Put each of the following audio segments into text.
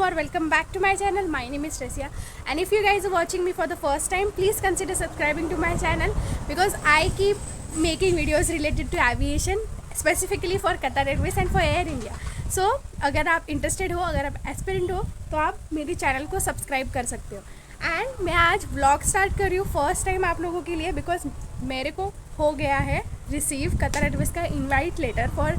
or welcome back to my channel. My name is Tresia, and if you guys are watching me for the first time, please consider subscribing to my channel because I keep making videos related to aviation, specifically for Qatar Airways and for Air India. So अगर आप interested हो, अगर आप aspirant हो, तो आप मेरे channel को सब्सक्राइब कर सकते हो. एंड मैं आज व्लॉग स्टार्ट कर रही हूँ फर्स्ट टाइम आप लोगों के लिए, बिकॉज मेरे को हो गया है रिसीव कतर एयरवेज का invite letter for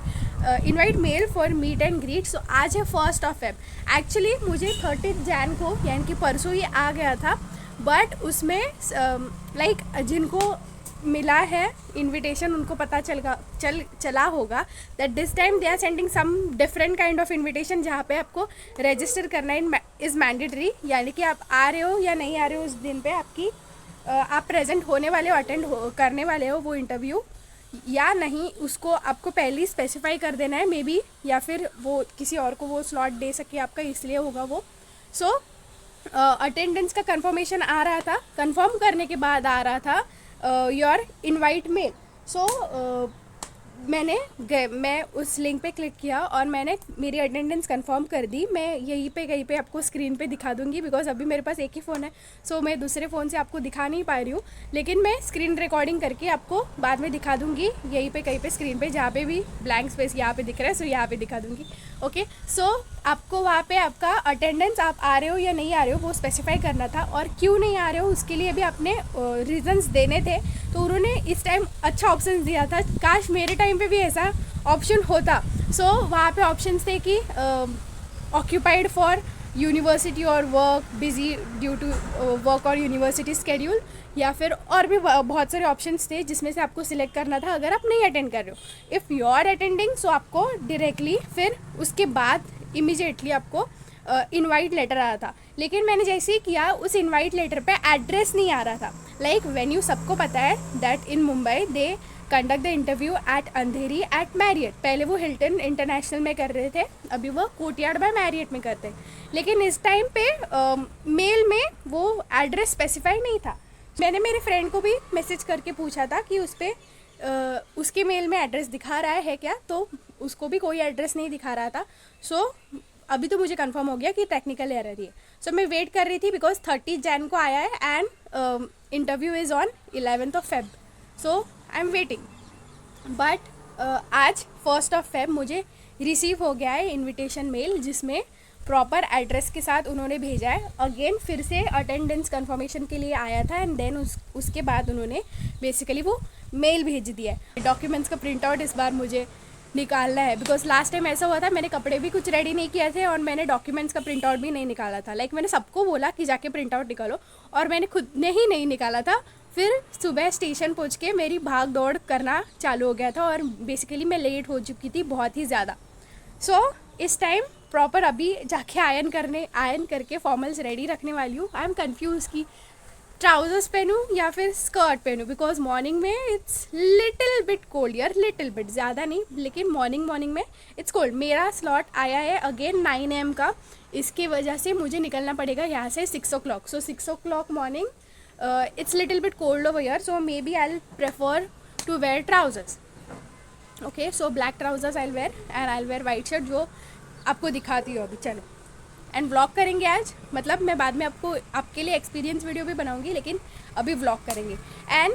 invite mail for meet and greet. So आज है 1 Feb. एक्चुअली मुझे 30 Jan को यानी कि परसों ये आ गया था, बट उसमें लाइक जिनको मिला है इनविटेशन उनको पता चला होगा that this time they are sending some different kind of invitation, जहाँ पे आपको रजिस्टर करना इज़ मैंडेटरी. यानी कि आप आ रहे हो या नहीं आ रहे हो उस दिन पे आपकी आप प्रेजेंट होने वाले हो, करने वाले हो वो इंटरव्यू या नहीं, उसको आपको पहले ही स्पेसिफाई कर देना है मे बी, या फिर वो किसी और को वो स्लॉट दे सके आपका, इसलिए होगा वो. सो अटेंडेंस का कंफर्मेशन आ रहा था, कंफर्म करने के बाद आ रहा था योर इनवाइट मेल. सो मैं उस लिंक पे क्लिक किया और मैंने मेरी अटेंडेंस कंफर्म कर दी. मैं कहीं पे आपको स्क्रीन पे दिखा दूंगी, बिकॉज अभी मेरे पास एक ही फ़ोन है, सो मैं दूसरे फ़ोन से आपको दिखा नहीं पा रही हूँ, लेकिन मैं स्क्रीन रिकॉर्डिंग करके आपको बाद में दिखा दूँगी. कहीं पे स्क्रीन पे जहाँ पे भी ब्लैंक स्पेस यहाँ पे दिख रहा है, सो यहाँ पे दिखा दूँगी. ओके, सो आपको वहाँ पे आपका अटेंडेंस आप आ रहे हो या नहीं आ रहे हो वो स्पेसिफाई करना था, और क्यों नहीं आ रहे हो उसके लिए भी अपने रीजंस देने थे. तो उन्होंने इस टाइम अच्छा ऑप्शन दिया था, काश मेरे टाइम पे भी ऐसा ऑप्शन होता. सो वहाँ पे ऑप्शंस थे कि ऑक्यूपाइड फॉर यूनिवर्सिटी और work, busy due to work और यूनिवर्सिटी स्केड्यूल, या फिर और भी बहुत सारे ऑप्शंस थे जिसमें से आपको सिलेक्ट करना था अगर आप नहीं अटेंड कर रहे हो. इफ़ यू आर अटेंडिंग सो आपको डायरेक्टली फिर उसके बाद इमीडिएटली आपको इनवाइट लेटर आ रहा था. लेकिन मैंने जैसे ही किया उस इनवाइट लेटर पे एड्रेस नहीं आ रहा था. लाइक वेन्यू सबको पता है that in Mumbai they conduct the interview at Andheri at Marriott. पहले वो हिल्टन इंटरनेशनल में कर रहे थे, अभी वो कोर्टयार्ड बाय मैरियट में करते हैं. लेकिन इस टाइम पे मेल में वो एड्रेस स्पेसिफाई नहीं था. मैंने मेरे फ्रेंड को भी मैसेज करके पूछा था कि उस पर उसके मेल में एड्रेस दिखा रहा है क्या, तो उसको भी कोई एड्रेस नहीं दिखा रहा था. सो अभी तो मुझे कंफर्म हो गया कि टेक्निकल एरर ही है. सो मैं वेट कर रही थी बिकॉज 30 Jan को आया है and interview is on 11th Feb. So I am waiting. But आज 1 Feb मुझे रिसीव हो गया है इनविटेशन मेल, जिसमें प्रॉपर एड्रेस के साथ उन्होंने भेजा है. अगेन फिर से अटेंडेंस कंफर्मेशन के लिए आया था एंड देन उसके बाद उन्होंने बेसिकली वो मेल भेज दिया है. डॉक्यूमेंट्स का प्रिंट आउट इस बार मुझे निकालना है, बिकॉज लास्ट टाइम ऐसा हुआ था मैंने कपड़े भी कुछ रेडी नहीं किए थे और मैंने डॉक्यूमेंट्स का प्रिंट आउट भी नहीं निकाला था. लाइक मैंने सबको बोला कि जाके प्रिंट आउट निकालो और मैंने खुद ने ही नहीं निकाला था. फिर सुबह स्टेशन पहुंच के मेरी भाग दौड़ करना चालू हो गया था और बेसिकली मैं लेट हो चुकी थी बहुत ही ज़्यादा. सो इस टाइम प्रॉपर अभी जाके आयन करके फॉर्मल्स रेडी रखने वाली हूँ. आई एम कन्फ्यूज़ कि ट्राउजर्स पहनूँ या फिर स्कर्ट पहनूँ, बिकॉज मॉर्निंग में इट्स लिटिल बिट कोल्ड यार, लिटिल बिट, ज़्यादा नहीं, लेकिन मॉर्निंग में इट्स कोल्ड. मेरा स्लॉट आया है अगेन 9 AM का, इसके वजह से मुझे निकलना पड़ेगा यहाँ से 6 o'clock. So 6 o'clock morning it's little bit cold over here, so may be I will prefer to wear trousers. Okay, so black trousers I will wear and I will wear white shirt, जो आपको दिखाती हूँ अभी. चलो, and vlog करेंगे आज, मतलब मैं बाद में आपके लिए एक्सपीरियंस वीडियो भी बनाऊंगी, लेकिन अभी व्लॉग करेंगे. एंड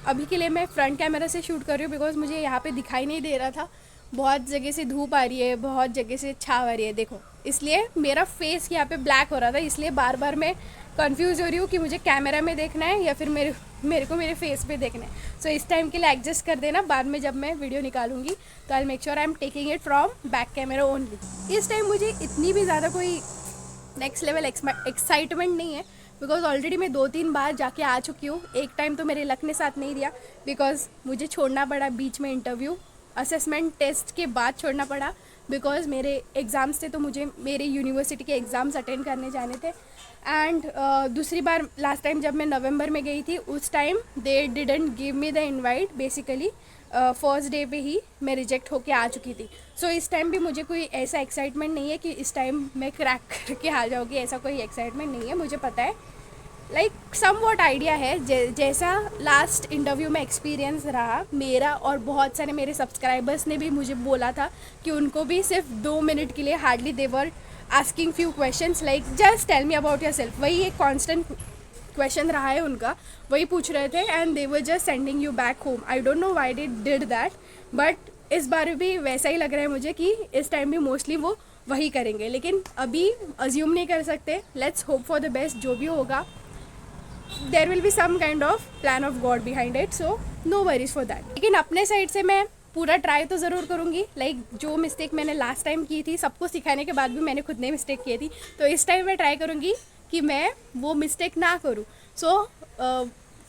अभी के लिए मैं फ्रंट कैमरा से शूट कर रही हूँ बिकॉज मुझे यहाँ पे दिखाई नहीं दे रहा था. बहुत जगह से धूप आ रही है, बहुत जगह से छाव आ रही है, देखो, इसलिए मेरा फेस यहाँ पे ब्लैक हो रहा था, इसलिए बार बार मैं कंफ्यूज हो रही हूँ कि मुझे कैमरा में देखना है या फिर मेरे को मेरे फेस पे देखना है. सो इस टाइम के लिए एडजस्ट कर देना, बाद में जब मैं वीडियो निकालूंगी तो I make sure I am taking it from back camera only. इस टाइम मुझे इतनी भी ज़्यादा कोई नेक्स्ट लेवल एक्साइटमेंट नहीं है, बिकॉज ऑलरेडी मैं 2-3 बार जाके आ चुकी हूँ. एक टाइम तो मेरे लक ने साथ नहीं दिया बिकॉज मुझे छोड़ना पड़ा बीच में इंटरव्यू, असेसमेंट टेस्ट के बाद छोड़ना पड़ा बिकॉज मेरे एग्ज़ाम्स थे, तो मुझे मेरे यूनिवर्सिटी के एग्ज़ाम्स अटेंड करने जाने थे. एंड दूसरी बार लास्ट टाइम जब मैं नवंबर में गई थी उस time they didn't give me the invite. Basically first day पे ही मैं रिजेक्ट होके आ चुकी थी. सो इस टाइम भी मुझे कोई ऐसा एक्साइटमेंट नहीं है कि इस टाइम मैं क्रैक करके आ जाऊँगी, ऐसा कोई एक्साइटमेंट नहीं है. मुझे पता है, लाइक सम वॉट आइडिया है जैसा लास्ट इंटरव्यू में एक्सपीरियंस रहा मेरा, और बहुत सारे मेरे सब्सक्राइबर्स ने भी मुझे बोला था कि उनको भी सिर्फ 2 मिनट के लिए hardly they're asking few questions like just tell me about yourself, वही एक कॉन्स्टेंट क्वेश्चन रहा है उनका, वही पूछ रहे थे and they were just sending you back home. I don't know why they did that, but इस बार भी वैसा ही लग रहा है मुझे कि इस टाइम भी मोस्टली वो वही करेंगे, लेकिन अभी अज्यूम नहीं कर सकते. Let's hope for the best. जो भी होगा there will be some kind of plan of God behind it, so no worries for that. लेकिन अपने साइड से मैं पूरा ट्राई तो ज़रूर करूँगी. लाइक जो मिस्टेक मैंने लास्ट टाइम की थी, सबको सिखाने के बाद भी मैंने खुद ने मिस्टेक की थी, तो इस टाइम मैं ट्राई करूँगी कि मैं वो मिस्टेक ना करूँ. सो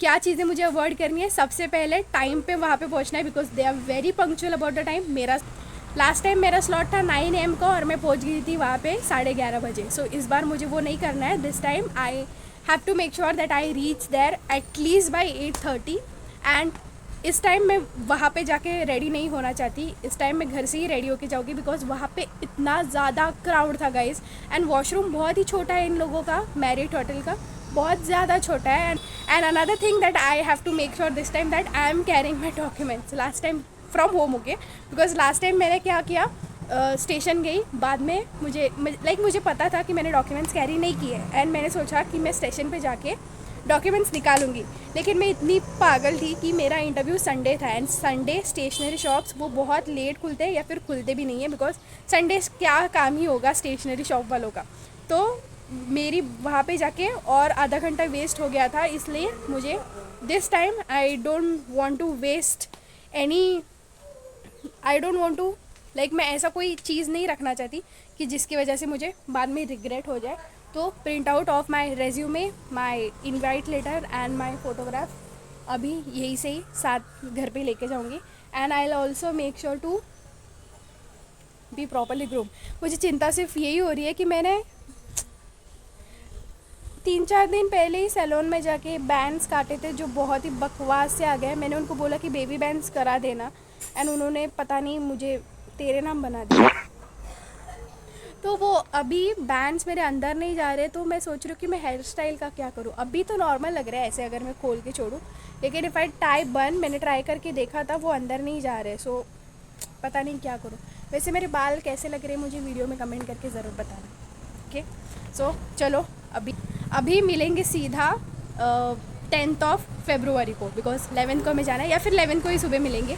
क्या चीज़ें मुझे अवॉइड करनी है. सबसे पहले टाइम पे वहाँ पे पहुँचना है, because they are very punctual about the time. मेरा लास्ट टाइम मेरा स्लॉट था 9 AM का और मैं पहुँच गई थी वहाँ पे 11:30 बजे. सो इस बार मुझे वो नहीं करना है. This time I have to make sure that I reach there at least by 8:30. And इस टाइम मैं वहाँ पे जाके रेडी नहीं होना चाहती. इस टाइम मैं घर से ही रेडी होके जाऊँगी, बिकॉज वहाँ पे इतना ज़्यादा क्राउड था गाइज. एंड वॉशरूम बहुत ही छोटा है इन लोगों का, मैरिट होटल का बहुत ज़्यादा छोटा है. And another thing that I have to make sure this time that I am carrying my documents. Last time from home, okay, because last time मैंने क्या किया, स्टेशन गई, बाद में मुझे पता था कि मैंने डॉक्यूमेंट्स कैरी नहीं किए एंड मैंने सोचा कि मैं स्टेशन पे जाके डॉक्यूमेंट्स निकालूंगी. लेकिन मैं इतनी पागल थी कि मेरा इंटरव्यू संडे था एंड संडे स्टेशनरी शॉप्स वो बहुत लेट खुलते हैं या फिर खुलते भी नहीं है, बिकॉज संडे क्या काम ही होगा स्टेशनरी शॉप वालों का. तो मेरी वहाँ पे जाके और आधा घंटा वेस्ट हो गया था. इसलिए मुझे this time I don't want to waste any, I don't want to like मैं ऐसा कोई चीज़ नहीं रखना चाहती कि जिसकी वजह से मुझे बाद में रिग्रेट हो जाए. तो print out of my resume, my invite letter and my photograph अभी यही से ही साथ घर पे लेके जाऊँगी. And I will also make sure to be properly groom. मुझे चिंता सिर्फ यही हो रही है कि मैंने 3-4 दिन पहले ही सैलून में जाके बैंड्स काटे थे जो बहुत ही बकवास से आ गए. मैंने उनको बोला कि बेबी बैंड्स करा देना एंड उन्होंने पता नहीं मुझे तेरे नाम बना दिया. तो वो अभी बैंड्स मेरे अंदर नहीं जा रहे, तो मैं सोच रही हूँ कि मैं हेयर स्टाइल का क्या करूँ. अभी तो नॉर्मल लग रहा है ऐसे अगर मैं खोल के छोड़ूँ, लेकिन इफ़ आई टाई बन, मैंने ट्राई करके देखा था वो अंदर नहीं जा रहे. सो पता नहीं क्या करूँ. वैसे मेरे बाल कैसे लग रहे हैं मुझे वीडियो में कमेंट करके ज़रूर बताना. ओके, सो चलो अभी मिलेंगे सीधा 10 फरवरी को, बिकॉज 11 को हमें जाना है या फिर 11 को ही सुबह मिलेंगे.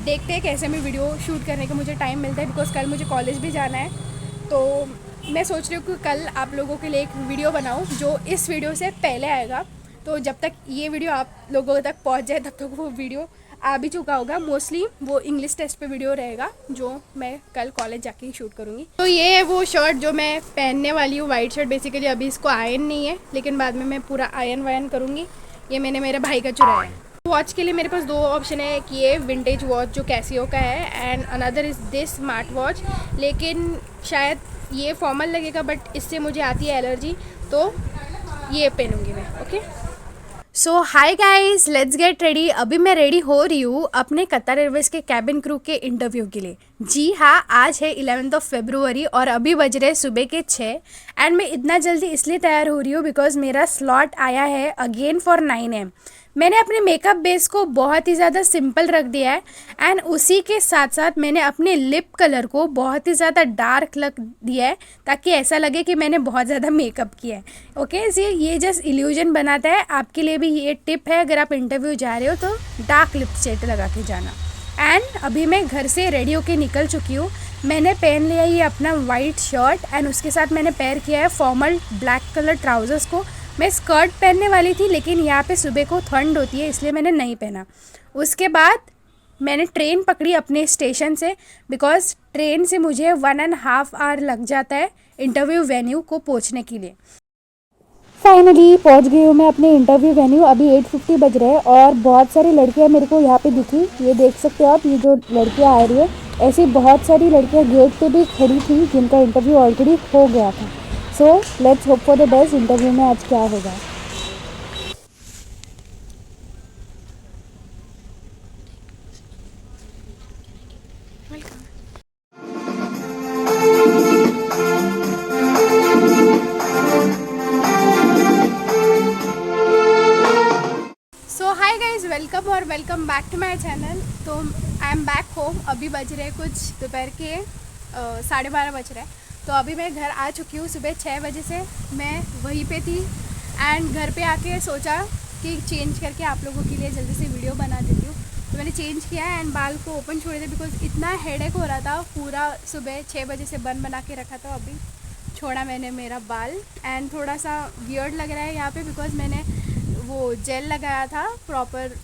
देखते हैं कैसे मैं वीडियो शूट करने का मुझे टाइम मिलता है, बिकॉज कल मुझे कॉलेज भी जाना है. तो मैं सोच रही हूँ कि कल आप लोगों के लिए एक वीडियो बनाऊँ जो इस वीडियो से पहले आएगा. तो जब तक ये वीडियो आप लोगों तक पहुँच जाए तब तक वो वीडियो आ भी चुका होगा. मोस्टली वो इंग्लिश टेस्ट पे वीडियो रहेगा जो मैं कल कॉलेज जाके ही शूट करूँगी. तो ये है वो शर्ट जो मैं पहनने वाली हूँ, वाइट शर्ट. बेसिकली अभी इसको आयरन नहीं है, लेकिन बाद में मैं पूरा आयरन वायरन करूँगी. ये मैंने मेरे भाई का चुराया है. वॉच के लिए मेरे पास 2 ऑप्शन है कि ये विंटेज वॉच जो कैसियो का है and another is this smart watch. लेकिन शायद ये फॉर्मल लगेगा बट इससे मुझे आती है एलर्जी, तो ये पहनूँगी मैं. Okay, so hi guys, let's get ready. अभी मैं रेडी हो रही हूँ अपने कतर एयरवेज के कैबिन क्रू के इंटरव्यू के लिए. जी हाँ, आज है 11 फरवरी और अभी बज रहे सुबह के 6. एंड मैं इतना जल्दी इसलिए तैयार हो रही हूँ बिकॉज मेरा स्लॉट आया है अगेन फॉर 9 AM. मैंने अपने मेकअप बेस को बहुत ही ज़्यादा सिंपल रख दिया है एंड उसी के साथ साथ मैंने अपने लिप कलर को बहुत ही ज़्यादा डार्क रख दिया है ताकि ऐसा लगे कि मैंने बहुत ज़्यादा मेकअप किया है. ओके, ये जस्ट इल्यूजन बनाता है. आपके लिए भी ये टिप है, अगर आप इंटरव्यू जा रहे हो तो डार्क लिपस्टिक लगा के जाना. एंड अभी मैं घर से रेडी होके निकल चुकी हूँ. मैंने पहन लिया ये अपना वाइट शर्ट एंड उसके साथ मैंने पेयर किया है फॉर्मल ब्लैक कलर ट्राउजर्स को. मैं स्कर्ट पहनने वाली थी लेकिन यहाँ पे सुबह को ठंड होती है इसलिए मैंने नहीं पहना. उसके बाद मैंने ट्रेन पकड़ी अपने स्टेशन से, बिकॉज ट्रेन से मुझे 1.5 आवर लग जाता है इंटरव्यू वेन्यू को पहुँचने के लिए. फाइनली पहुंच गई हूँ मैं अपने इंटरव्यू वेन्यू. अभी 8:50 बज रहे हैं और बहुत सारी लड़कियाँ मेरे को यहाँ पे दिखी. ये देख सकते हो आप, ये जो लड़कियाँ आ रही है, ऐसी बहुत सारी लड़कियाँ गेट पे भी खड़ी थी जिनका इंटरव्यू ऑलरेडी हो गया था. So let's hope for the best. Interview में आज क्या होगा. वेलकम और welcome back to my channel. तो आई एम बैक होम. अभी बज रहे कुछ दोपहर के 12:30 बज रहे हैं. तो अभी मैं घर आ चुकी हूँ। सुबह 6 बजे से मैं वहीं पे थी एंड घर पे आके सोचा कि चेंज करके आप लोगों के लिए जल्दी से वीडियो बना देती हूँ। तो मैंने चेंज किया एंड बाल को ओपन छोड़े थे बिकॉज इतना हेडेक हो रहा था। पूरा सुबह 6 बजे से बन बना के रखा था। अभी छोड़ा मैंने मेरा बाल एंड थोड़ा सा वियर्ड लग रहा है यहाँ पे बिकॉज मैंने वो जेल लगाया था प्रॉपर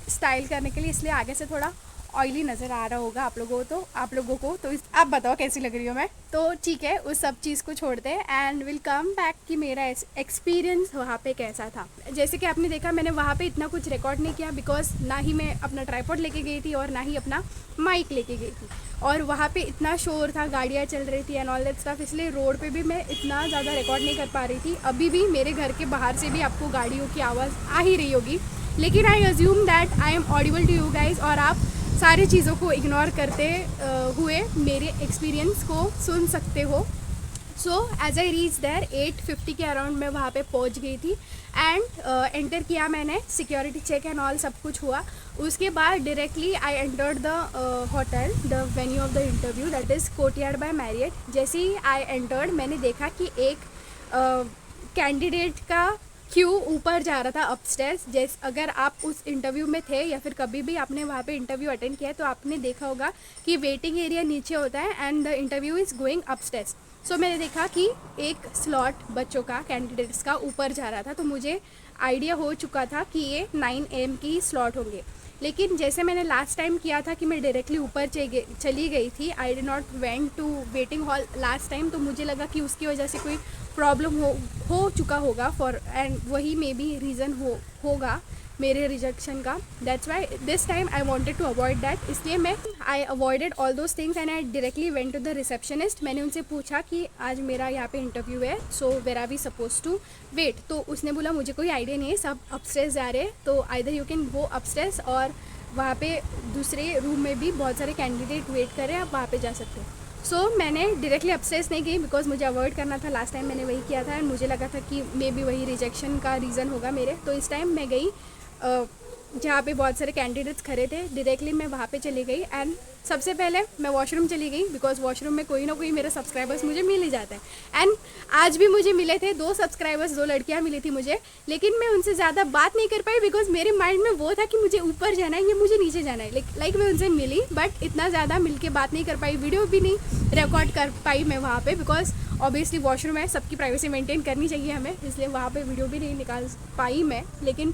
स्टाइल करने के लिए, इसलिए आगे से थोड़ा ऑयली नज़र आ रहा होगा आप लोगों को। तो आप बताओ कैसी लग रही हो मैं। तो ठीक है, उस सब चीज़ को छोड़ते हैं एंड विल कम बैक कि मेरा एक्सपीरियंस वहाँ पे कैसा था। जैसे कि आपने देखा मैंने वहाँ पे इतना कुछ रिकॉर्ड नहीं किया बिकॉज ना ही मैं अपना ट्राइपॉड लेके गई थी और ना ही अपना माइक लेके गई थी, और वहाँ पे इतना शोर था, गाड़ियाँ चल रही थी एंड ऑल दैट स्टफ, इसलिए रोड पे भी मैं इतना ज़्यादा रिकॉर्ड नहीं कर पा रही थी। अभी भी मेरे घर के बाहर से भी आपको गाड़ियों की आवाज़ आ ही रही होगी, लेकिन I assume that I am audible to you guys और आप सारी चीज़ों को इग्नोर करते हुए मेरे एक्सपीरियंस को सुन सकते हो। So as I reach there 8:50 के अराउंड मैं वहाँ पे पहुँच गई थी एंड एंटर किया मैंने, सिक्योरिटी चेक एंड ऑल सब कुछ हुआ। उसके बाद directly I entered the hotel, the venue of the interview that is courtyard by Marriott. जैसे ही आई एंटर्ड मैंने देखा कि एक कैंडिडेट का क्यों ऊपर जा रहा था अपस्टेयर्स। जैसे अगर आप उस इंटरव्यू में थे या फिर कभी भी आपने वहाँ पे इंटरव्यू अटेंड किया है तो आपने देखा होगा कि वेटिंग एरिया नीचे होता है and the interview is going upstairs. So मैंने देखा कि एक स्लॉट बच्चों का, कैंडिडेट्स का ऊपर जा रहा था, तो मुझे आइडिया हो चुका था कि ये 9 AM की स्लॉट होंगे। लेकिन जैसे मैंने लास्ट टाइम किया था कि मैं डायरेक्टली ऊपर चली गई थी, I did not went to waiting hall last time, तो मुझे लगा कि उसकी वजह से कोई प्रॉब्लम हो चुका होगा फॉर एंड वही मे बी रीज़न होगा मेरे रिजेक्शन का। That's why this time I wanted to avoid that, इसलिए मैं I avoided all those things and I directly went to the receptionist. मैंने उनसे पूछा कि आज मेरा यहाँ पे इंटरव्यू है, so where are we suppose to wait. तो उसने बोला मुझे कोई आइडिया नहीं है, सब अपस्टेयर्स जा रहे हैं, तो either you can go upstairs और वहाँ पे दूसरे रूम में भी बहुत सारे कैंडिडेट वेट कर रहे हैं, आप वहाँ पे जा सकते हो। सो मैंने डायरेक्टली अपस्टेयर्स नहीं गई बिकॉज मुझे अवॉइड करना था। लास्ट टाइम मैंने वही किया था एंड मुझे लगा था कि मे बी वही रिजेक्शन का रीज़न होगा मेरे। तो इस टाइम मैं गई जहाँ पे बहुत सारे कैंडिडेट्स खड़े थे, डायरेक्टली मैं वहाँ पे चली गई एंड सबसे पहले मैं वॉशरूम चली गई बिकॉज वॉशरूम में कोई ना कोई मेरे सब्सक्राइबर्स मुझे मिल ही जाता है। एंड आज भी मुझे मिले थे 2 सब्सक्राइबर्स, 2 लड़कियाँ मिली थी मुझे, लेकिन मैं उनसे ज़्यादा बात नहीं कर पाई बिकॉज मेरे माइंड में वो था कि मुझे ऊपर जाना है या मुझे नीचे जाना है। लाइक मैं उनसे मिली बट इतना ज़्यादा मिल के बात नहीं कर पाई, वीडियो भी नहीं रिकॉर्ड कर पाई मैं वहाँ पर बिकॉज ऑब्वियसली वॉशरूम है, सबकी प्राइवेसी मेंटेन करनी चाहिए हमें, इसलिए वहाँ पर वीडियो भी नहीं निकाल पाई मैं। लेकिन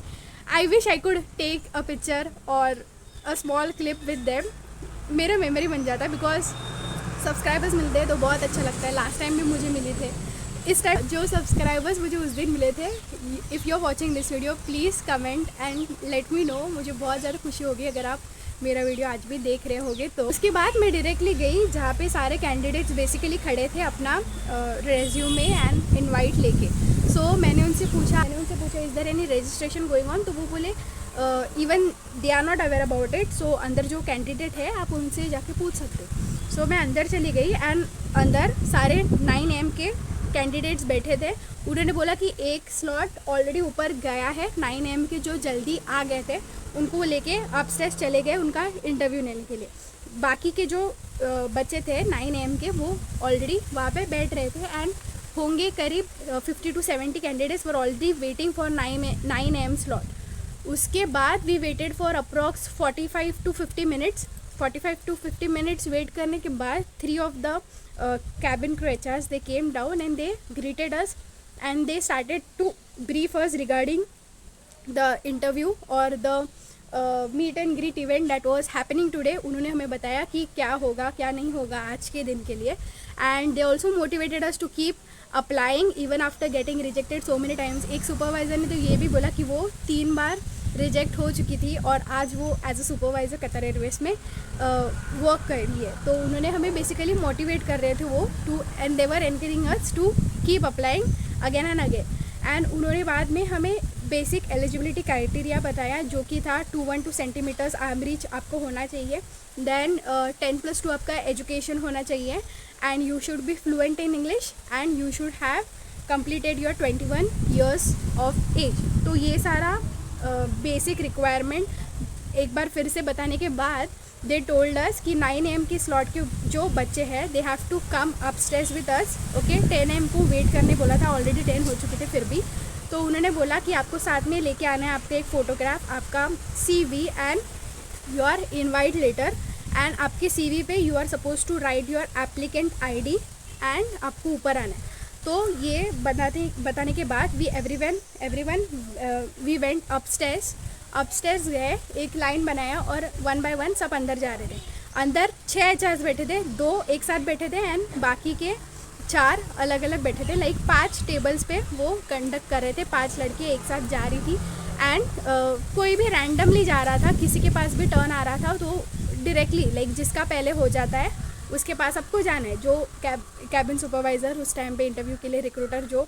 I wish I could take a picture और a small clip with them, मेरा मेमोरी बन जाता है बिकॉज सब्सक्राइबर्स मिलते हैं तो बहुत अच्छा लगता है। लास्ट टाइम भी मुझे मिले थे, इस टाइम जो सब्सक्राइबर्स मुझे उस दिन मिले थे, if you are watching this video please comment and let me know, मुझे बहुत ज़्यादा खुशी होगी अगर आप मेरा वीडियो आज भी देख रहे होगे। तो उसके बाद मैं डायरेक्टली गई जहाँ पे सारे कैंडिडेट्स बेसिकली खड़े थे अपना रेज्यूमे एंड इनवाइट लेके। सो मैंने उनसे पूछा is there any registration going on, तो वो बोले even they are not aware about it, so अंदर जो कैंडिडेट है आप उनसे जाके पूछ सकते हो। सो मैं अंदर चली गई एंड अंदर सारे 9 AM के कैंडिडेट्स बैठे थे। उन्होंने बोला कि एक स्लॉट ऑलरेडी ऊपर गया है, 9 AM के जो जल्दी आ गए थे उनको वो लेके अपस्टेयर्स चले गए उनका इंटरव्यू लेने के लिए। बाकी के जो बच्चे थे 9 AM के वो ऑलरेडी वहाँ पे बैठ रहे थे एंड होंगे करीब 50 to 70 candidates were already waiting for 9 AM slot. उसके बाद we waited for approx 45 to 50 minutes wait करने के बाद 3 of the cabin crew HRs they came down and they greeted us and they started to brief us regarding the interview or the meet and greet event that was happening today। उन्होंने हमें बताया कि क्या होगा क्या नहीं होगा आज के दिन के लिए and they also motivated us to keep applying even after getting rejected so many times। एक सुपरवाइज़र ने तो ये भी बोला कि वो 3 बार रिजेक्ट हो चुकी थी और आज वो as a supervisor Qatar Airways में वर्क कर रही है। तो उन्होंने हमें बेसिकली मोटिवेट कर रहे थे वो too and they were encouraging us to keep applying again and again. And उन्होंने बाद में हमें बेसिक एलिजिबिलिटी क्राइटेरिया बताया जो कि था 212 सेंटीमीटर्स आर्म रीच आपको होना चाहिए, देन 10+2 आपका एजुकेशन होना चाहिए and you should be fluent in English and you should have completed your 21 years of age. तो ये सारा बेसिक रिक्वायरमेंट एक बार फिर से बताने के बाद दे टोल्ड अस कि 9 AM की स्लॉट के जो बच्चे हैं they have to come upstairs with us, okay. 10 AM को वेट करने बोला था, ऑलरेडी 10 हो चुके थे फिर भी। तो उन्होंने बोला कि आपको साथ में लेके आना है आपका एक फ़ोटोग्राफ, आपका CV and your invite letter, and आपके CV पे you are suppose to write your applicant ID and आपको ऊपर आना है। तो ये बताने के बाद एवरीवन वी वेंट अपस्टेयर्स गए, एक लाइन बनाया और 1 by 1 सब अंदर जा रहे थे। अंदर 6 HRs बैठे थे, 2 एक साथ बैठे थे एंड बाकी के 4 अलग अलग बैठे थे। लाइक 5 टेबल्स पे वो कंडक्ट कर रहे थे, 5 लड़के एक साथ जा रही थी एंड कोई भी रैंडमली जा रहा था, किसी के पास भी टर्न आ रहा था तो डायरेक्टली लाइक जिसका पहले हो जाता है उसके पास आपको जाना है, जो कैबिन सुपरवाइज़र उस टाइम पे इंटरव्यू के लिए रिक्रूटर जो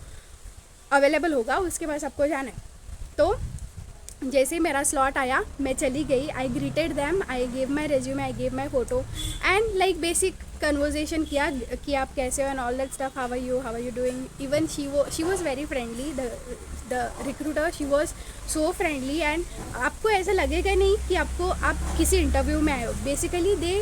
अवेलेबल होगा उसके पास आपको जाना है। तो जैसे ही मेरा स्लॉट आया मैं चली गई, I greeted them, I gave my resume, I gave my photo and like basic conversation किया कि आप कैसे हो and all that stuff, how are you doing. Even she was very friendly, the recruiter, she was so friendly and आपको ऐसा लगेगा नहीं कि आप किसी इंटरव्यू में आए हो। Basically they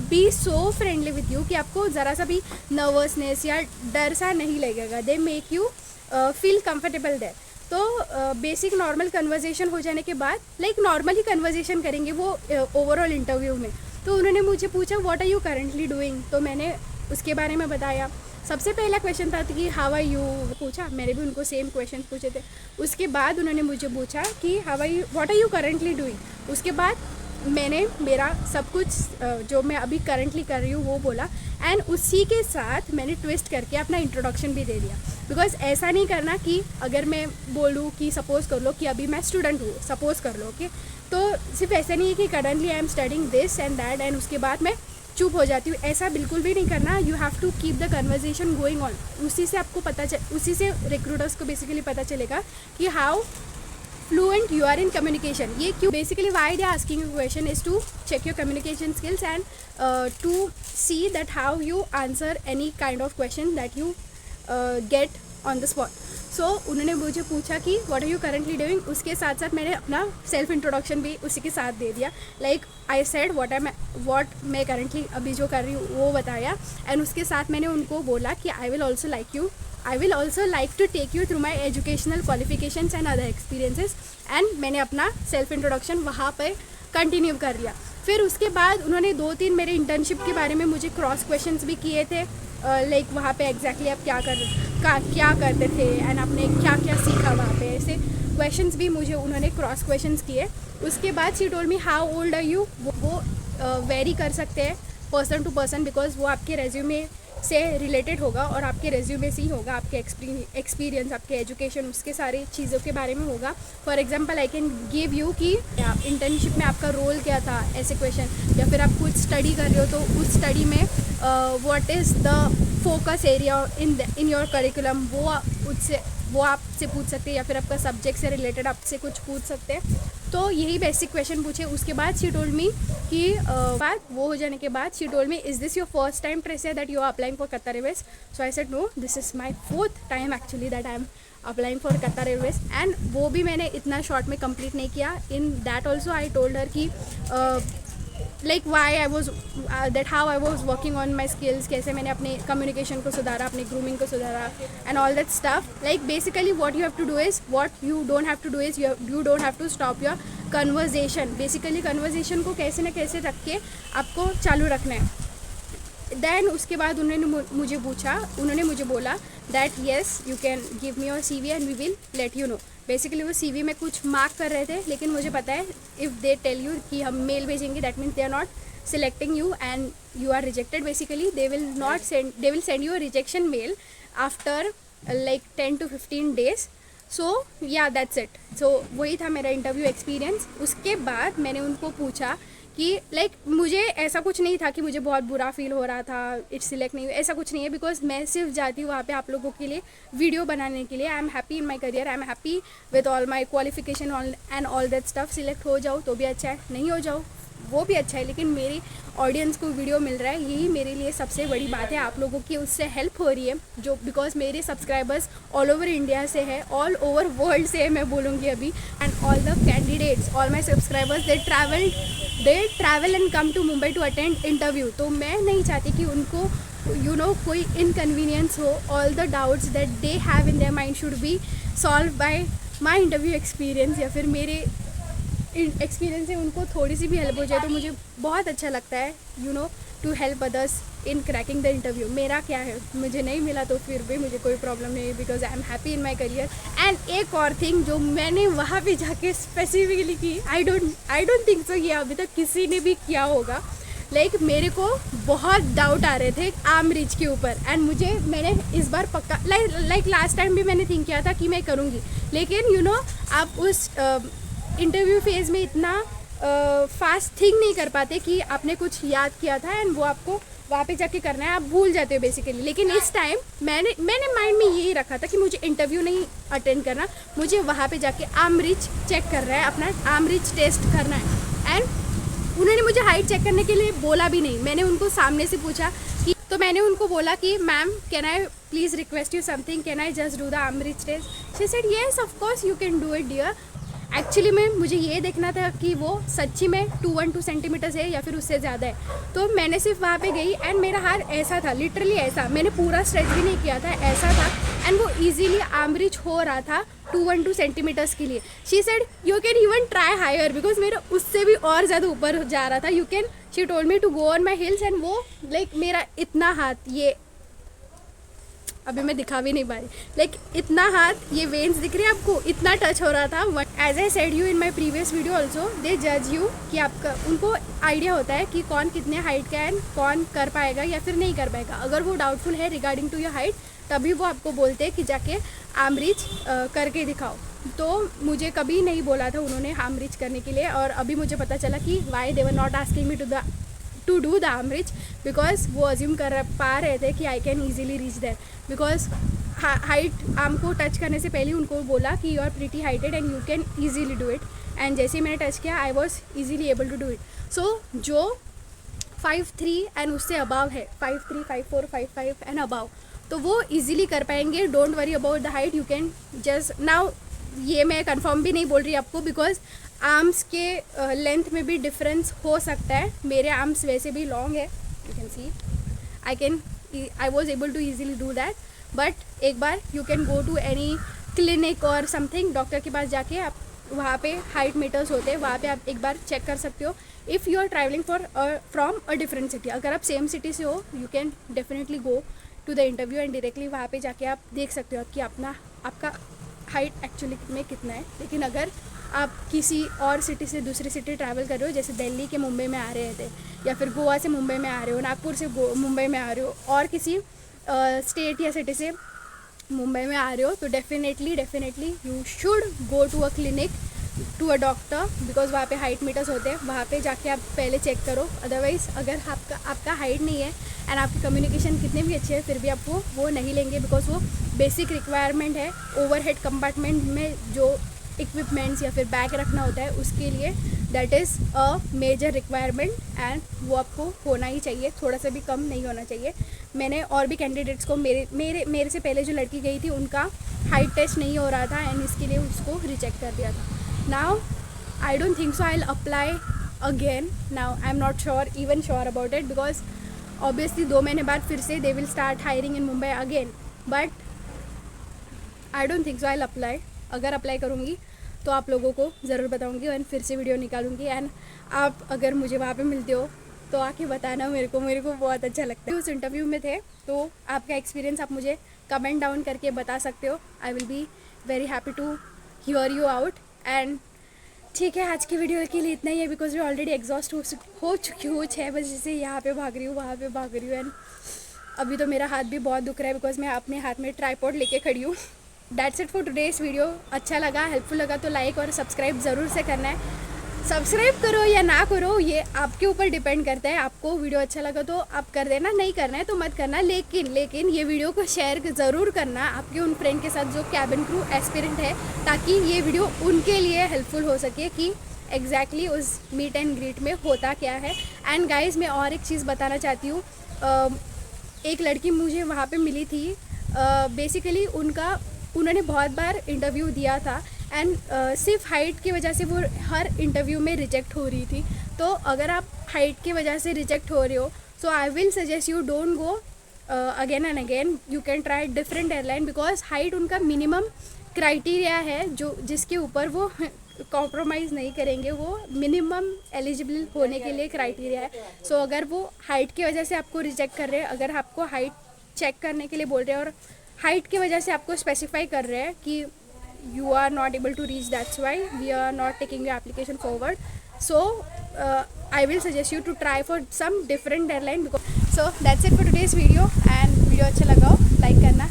B so friendly with you कि आपको ज़रा सा भी नर्वसनेस या डर सा नहीं लगेगा। They make you feel comfortable there. तो बेसिक नॉर्मल कन्वर्जेशन हो जाने के बाद लाइक नॉर्मल ही कन्वर्जेशन करेंगे वो ओवरऑल इंटरव्यू में। तो उन्होंने मुझे पूछा what are you currently doing, तो मैंने उसके बारे में बताया। सबसे पहला क्वेश्चन था कि हाउ आर यू पूछा, मैंने भी उनको सेम क्वेश्चन पूछे थे। उसके बाद उन्होंने मुझे पूछा कि how are you, what are you currently doing. उसके बाद मैंने मेरा सब कुछ जो मैं अभी करंटली कर रही हूँ वो बोला एंड उसी के साथ मैंने ट्विस्ट करके अपना इंट्रोडक्शन भी दे दिया। बिकॉज ऐसा नहीं करना कि अगर मैं बोलूँ कि सपोज़ कर लो कि अभी मैं स्टूडेंट हूँ, सपोज़ कर लो, ओके। तो सिर्फ ऐसा नहीं है कि currently I am studying this and that and उसके बाद मैं चुप हो जाती हूँ, ऐसा बिल्कुल भी नहीं करना। You have to keep the conversation going on. उसी से आपको उसी से रिक्रूटर्स को बेसिकली पता चलेगा कि how fluent you are in communication। ये क्यों, basically why they are asking you question is to check your communication skills and to see that how you answer any kind of question that you get on the spot। So उन्होंने मुझे पूछा कि what are you currently doing, उसके साथ साथ मैंने अपना self introduction भी उसी के साथ दे दिया। लाइक आई सेड what मैं करंटली अभी जो कर रही हूँ वो बताया एंड उसके साथ मैंने उनको बोला कि I will also like to take you through my educational qualifications and other experiences and मैंने अपना सेल्फ इंट्रोडक्शन वहाँ पर कंटिन्यू कर लिया। फिर उसके बाद उन्होंने 2-3 मेरे इंटर्नशिप के बारे में मुझे क्रॉस क्वेश्चंस भी किए थे। लाइक वहाँ पे एग्जैक्टली आप क्या करते थे एंड आपने क्या क्या सीखा वहाँ पे, ऐसे क्वेश्चंस भी मुझे उन्होंने क्रॉस क्वेश्चंस किए। उसके बाद she told me how old are you, वो वेरी कर सकते हैं पर्सन टू पर्सन बिकॉज वो आपके रेज्यूमे से रिलेटेड होगा और आपके रेज्यूमे से ही होगा, आपके एक्सपीरियंस, आपके एजुकेशन, उसके सारी चीज़ों के बारे में होगा। For example I can give you कि इंटर्नशिप में आपका रोल क्या था, ऐसे क्वेश्चन, या फिर आप कुछ स्टडी कर रहे हो तो उस स्टडी में what is the focus area in your curriculum, वो आपसे पूछ सकते हैं, या फिर आपका सब्जेक्ट से रिलेटेड आपसे कुछ पूछ सकते हैं। तो यही बेसिक क्वेश्चन पूछे। उसके बाद शी टोल्ड मी कि बात वो हो जाने के बाद she told me is this your first time ट्रेसिया that you are applying for Qatar Airways. So I said no, this is my 4th time actually that I am applying for Qatar Airways and वो भी मैंने इतना short में complete नहीं किया। In that also I told her कि like why I was that how I was working on my skills, कैसे मैंने अपने कम्युनिकेशन को सुधारा, अपने ग्रूमिंग को सुधारा and all that stuff. Like basically what you have to do is, what you don't have to do is, you don't have to stop your conversation. Basically conversation को कैसे न कैसे रख के आपको चालू रखना है। देन उसके बाद उन्होंने मुझे बोला that yes you can give me your CV and we will let you know. Basically वो CV में कुछ मार्क कर रहे थे, लेकिन मुझे पता है इफ़ दे टेल यू कि हम मेल भेजेंगे that means they are not selecting you and you are rejected। basically they will send you a rejection mail after like 10 to 15 days। सो या दैट्स इट। सो वही था मेरा इंटरव्यू एक्सपीरियंस। उसके बाद मैंने उनको पूछा कि लाइक मुझे ऐसा कुछ नहीं था कि मुझे बहुत बुरा फील हो रहा था इट्स सिलेक्ट नहीं हुई, ऐसा कुछ नहीं है। बिकॉज मैं सिर्फ जाती हूँ वहाँ पे आप लोगों के लिए वीडियो बनाने के लिए। I am happy in my career, I am happy with all my qualification and all that stuff. Select हो जाओ तो भी अच्छा है, नहीं हो जाओ वो भी अच्छा है, लेकिन मेरी ऑडियंस को वीडियो मिल रहा है, यही मेरे लिए सबसे बड़ी बात है। आप लोगों की उससे हेल्प हो रही है, जो बिकॉज मेरे सब्सक्राइबर्स ऑल ओवर इंडिया से है, ऑल ओवर वर्ल्ड से है मैं बोलूँगी अभी। And all the candidates, all my subscribers, they travelled they travel and come to Mumbai to attend interview. तो मैं नहीं चाहती कि उनको कोई इनकन्वीनियंस हो। All the doubts that they have in their mind should be solve by my interview experience, या फिर मेरे एक्सपीरियंस से उनको थोड़ी सी भी हेल्प हो जाए तो मुझे बहुत अच्छा लगता है to help others in cracking the interview. मेरा क्या है, मुझे नहीं मिला तो फिर भी मुझे कोई प्रॉब्लम नहीं है, because I am happy in my career. And एक और थिंग जो मैंने वहाँ पे जाके स्पेसिफिकली की, आई डोंट थिंक सो ये अभी तक किसी ने भी किया होगा। मेरे को बहुत डाउट आ रहे थे आर्म रीच के ऊपर, एंड मैंने इस बार पक्का लास्ट टाइम भी मैंने थिंक किया था कि मैं करूँगी, लेकिन आप उस इंटरव्यू फेज़ में इतना फास्ट थिंक नहीं कर पाते कि आपने कुछ याद किया था एंड वो आपको वहाँ पे जाके करना है, आप भूल जाते हो बेसिकली। लेकिन इस टाइम मैंने माइंड में यही रखा था कि मुझे इंटरव्यू नहीं अटेंड करना, मुझे वहाँ पे जाके आर्म रीच चेक कर रहा है, अपना आर्म रीच टेस्ट करना है। एंड उन्होंने मुझे हाइट चेक करने के लिए बोला भी नहीं, मैंने उनको सामने से पूछा कि, तो मैंने उनको बोला कि ma'am can I please request you something, can I just do the arm reach test. She said yes of course you can do it dear. Actually में मुझे ये देखना था कि वो सच्ची में 212 सेंटीमीटर्स है या फिर उससे ज़्यादा है। तो मैंने सिर्फ वहाँ पे गई एंड मेरा हाथ ऐसा था, लिटरली ऐसा, मैंने पूरा स्ट्रेच भी नहीं किया था, ऐसा था, एंड वो इजीली आर्म रीच हो रहा था 212 सेंटीमीटर्स के लिए। She said you can even try higher, because मेरा उससे भी और ज़्यादा ऊपर जा रहा था। You can, she told me to go on my heels, and वो मेरा इतना हाथ, ये अभी मैं दिखा भी नहीं पा रही, इतना हाथ, ये वेन्स दिख रही है आपको, इतना टच हो रहा था। As I said you in my previous video also, they जज यू कि आपका, उनको आइडिया होता है कि कौन कितने हाइट का है, कौन कर पाएगा या फिर नहीं कर पाएगा। अगर वो डाउटफुल है रिगार्डिंग टू योर हाइट, तभी वो आपको बोलते हैं कि जाके आर्म रीच करके दिखाओ। तो मुझे कभी नहीं बोला था उन्होंने आर्म रीच करने के लिए, और अभी मुझे पता चला कि why they were not asking me to do the arm reach, because वो अज्यूम कर पा रहे थे कि I can easily reach there, because height arm को टच करने से पहले उनको बोला कि you are pretty heighted and you can easily do it. And जैसे ही मैंने टच किया, I was easily able to do it. So जो 5'3" एंड उससे अबाव है, 5'3", 5'4", 5'5" एंड अबाव, तो वो ईजिली कर पाएंगे। Don't worry about the height, you can just now, ये मैं कंफर्म भी नहीं बोल रही आपको, बिकॉज आर्म्स के लेंथ में भी डिफरेंस हो सकता है। मेरे आर्म्स वैसे भी लॉन्ग है, you can see, I was able to easily do that. But एक बार you can go to any clinic और समथिंग, डॉक्टर के पास जाके आप वहाँ पे हाइट मीटर्स होते हैं, वहाँ पे आप एक बार चेक कर सकते हो। If you are travelling from a different city, अगर आप सेम सिटी से हो, you can definitely go to the interview and directly वहाँ पे जाके आप देख सकते हो कि आपका हाइट एक्चुअली में कितना है। लेकिन अगर आप किसी और सिटी से दूसरी सिटी ट्रैवल कर रहे हो, जैसे दिल्ली के मुंबई में आ रहे थे, या फिर गोवा से मुंबई में आ रहे हो, नागपुर से मुंबई में आ रहे हो, और किसी स्टेट या सिटी से मुंबई में आ रहे हो, तो definitely you should go to a clinic, to a doctor, because वहाँ पे हाइट मीटर्स होते हैं, वहाँ पे जाके आप पहले चेक करो। अदरवाइज़ अगर आपका हाइट नहीं है एंड आपकी कम्युनिकेशन कितने भी अच्छे हैं, फिर भी आपको वो नहीं लेंगे, बिकॉज वो बेसिक रिक्वायरमेंट है। ओवरहेड कंपार्टमेंट में जो इक्विपमेंट्स या फिर बैग रखना होता है, उसके लिए that is a major requirement, and वो आपको होना ही चाहिए, थोड़ा सा भी कम नहीं होना चाहिए। मैंने और भी कैंडिडेट्स को, मेरे से पहले जो लड़की गई थी, उनका हाइट टेस्ट नहीं हो रहा था एंड इसके लिए उसको रिजेक्ट कर दिया था। Now I don't think so I will apply again, now I am not sure about it, because obviously 2 महीने बाद फिर से they will start hiring in Mumbai again, but I don't think so I will apply. अगर apply करूँगी तो आप लोगों को ज़रूर बताऊँगी एंड फिर से वीडियो निकालूंगी, एंड आप अगर मुझे वहाँ पे मिलते हो तो आके बताना मेरे को बहुत अच्छा लगता है। उस इंटरव्यू में थे, तो आपका एक्सपीरियंस आप मुझे कमेंट डाउन करके बता सकते हो। I will be very happy to hear you out. And ठीक है, आज की वीडियो के लिए इतना ही है, बिकॉज मैं ऑलरेडी एग्जॉस्ट हो चुकी हूँ। 6 बजे से यहाँ पे भाग रही हूँ, वहाँ पे भाग रही हूँ, एंड अभी तो मेरा हाथ भी बहुत दुख रहा है, बिकॉज मैं अपने हाथ में ट्राइपॉड लेके खड़ी हूँ। That's it for today's video. अच्छा लगा, हेल्पफुल लगा तो लाइक और सब्सक्राइब ज़रूर से करना है। सब्सक्राइब करो या ना करो, ये आपके ऊपर डिपेंड करता है। आपको वीडियो अच्छा लगा तो आप कर देना, नहीं करना है तो मत करना। लेकिन ये वीडियो को शेयर ज़रूर करना आपके उन फ्रेंड के साथ जो कैबिन क्रू एस्पिरेंट है, ताकि ये वीडियो उनके लिए हेल्पफुल हो सके कि एग्जैक्टली उस मीट एंड ग्रीट में होता क्या है। एंड गाइज, मैं और एक चीज़ बताना चाहती हूँ। एक लड़की मुझे वहाँ पे मिली थी, बेसिकली उन्होंने बहुत बार इंटरव्यू दिया था, एंड सिर्फ हाइट की वजह से वो हर इंटरव्यू में रिजेक्ट हो रही थी। तो अगर आप हाइट की वजह से रिजेक्ट हो रहे हो, so I will suggest you don't go again and again, you can try different airline, because height उनका मिनिमम क्राइटेरिया है जो जिसके ऊपर वो कॉम्प्रोमाइज़ नहीं करेंगे, वो मिनिमम एलिजिबल होने के लिए क्राइटेरिया है। सो अगर वो हाइट की वजह से आपको रिजेक्ट कर रहे हैं, अगर आपको हाइट चेक करने के लिए बोल रहे हैं और हाइट की वजह से आपको स्पेसिफाई कर रहे हैं कि you are not able to reach, that's why we are not taking your application forward. So I will suggest you to try for some different airline, because so that's it for today's video, and video अच्छा लगा हो like करना।